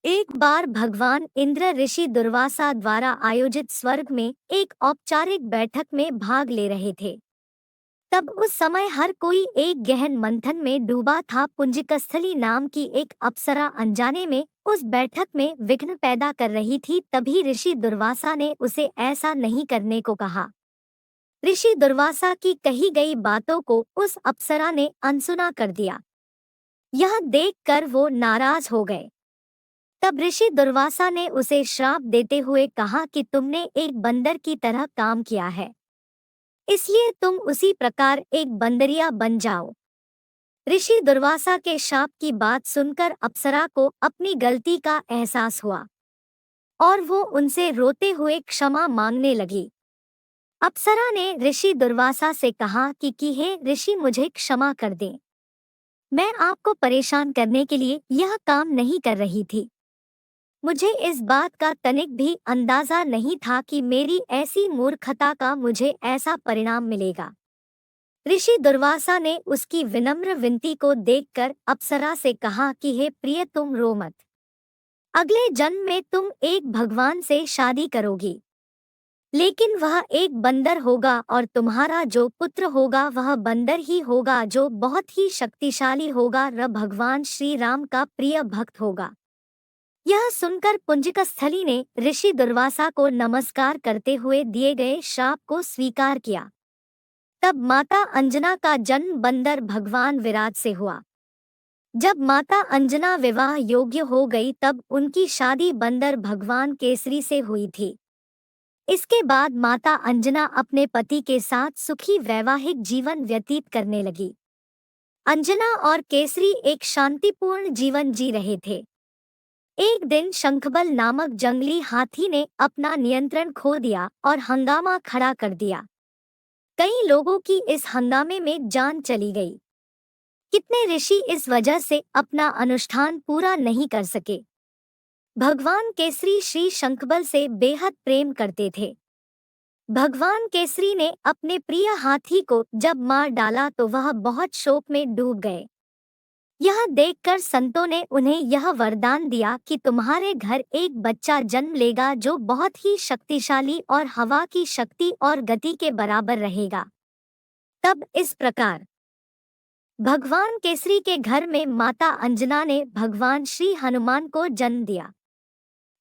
एक बार भगवान इंद्र ऋषि दुर्वासा द्वारा आयोजित स्वर्ग में एक औपचारिक बैठक में भाग ले रहे थे। तब उस समय हर कोई एक गहन मंथन में डूबा था। पुंजिकस्थली नाम की एक अप्सरा अनजाने में उस बैठक में विघ्न पैदा कर रही थी। तभी ऋषि दुर्वासा ने उसे ऐसा नहीं करने को कहा। ऋषि दुर्वासा की कही गई बातों को उस अप्सरा ने अनसुना कर दिया। यह देखकर वो नाराज हो गए। तब ऋषि दुर्वासा ने उसे श्राप देते हुए कहा कि तुमने एक बंदर की तरह काम किया है, इसलिए तुम उसी प्रकार एक बंदरिया बन जाओ। ऋषि दुर्वासा के शाप की बात सुनकर अप्सरा को अपनी गलती का एहसास हुआ और वो उनसे रोते हुए क्षमा मांगने लगी। अप्सरा ने ऋषि दुर्वासा से कहा कि हे ऋषि, मुझे क्षमा कर दें। मैं आपको परेशान करने के लिए यह काम नहीं कर रही थी। मुझे इस बात का तनिक भी अंदाजा नहीं था कि मेरी ऐसी मूर्खता का मुझे ऐसा परिणाम मिलेगा। ऋषि दुर्वासा ने उसकी विनम्र विनती को देखकर अप्सरा से कहा कि हे प्रिय, तुम रो मत। अगले जन्म में तुम एक भगवान से शादी करोगी, लेकिन वह एक बंदर होगा और तुम्हारा जो पुत्र होगा वह बंदर ही होगा, जो बहुत ही शक्तिशाली होगा, भगवान श्री राम का प्रिय भक्त होगा। यह सुनकर पुंजिकस्थली ने ऋषि दुर्वासा को नमस्कार करते हुए दिए गए श्राप को स्वीकार किया। तब माता अंजना का जन्म बंदर भगवान विराट से हुआ। जब माता अंजना विवाह योग्य हो गई तब उनकी शादी बंदर भगवान केसरी से हुई थी। इसके बाद माता अंजना अपने पति के साथ सुखी वैवाहिक जीवन व्यतीत करने लगी। अंजना और केसरी एक शांतिपूर्ण जीवन जी रहे थे। एक दिन शंखबल नामक जंगली हाथी ने अपना नियंत्रण खो दिया और हंगामा खड़ा कर दिया। कई लोगों की इस हंगामे में जान चली गई। कितने ऋषि इस वजह से अपना अनुष्ठान पूरा नहीं कर सके। भगवान केसरी श्री शंखबल से बेहद प्रेम करते थे। भगवान केसरी ने अपने प्रिय हाथी को जब मार डाला तो वह बहुत शोक में डूब गए। यह देखकर संतों ने उन्हें यह वरदान दिया कि तुम्हारे घर एक बच्चा जन्म लेगा जो बहुत ही शक्तिशाली और हवा की शक्ति और गति के बराबर रहेगा। तब इस प्रकार भगवान केसरी के घर में माता अंजना ने भगवान श्री हनुमान को जन्म दिया।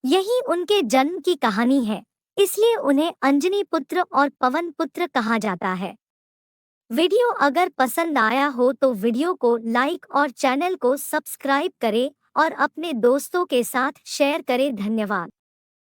यही उनके जन्म की कहानी है, इसलिए उन्हें अंजनी पुत्र और पवन पुत्र कहा जाता है। वीडियो अगर पसंद आया हो तो वीडियो को लाइक और चैनल को सब्सक्राइब करें और अपने दोस्तों के साथ शेयर करें। धन्यवाद।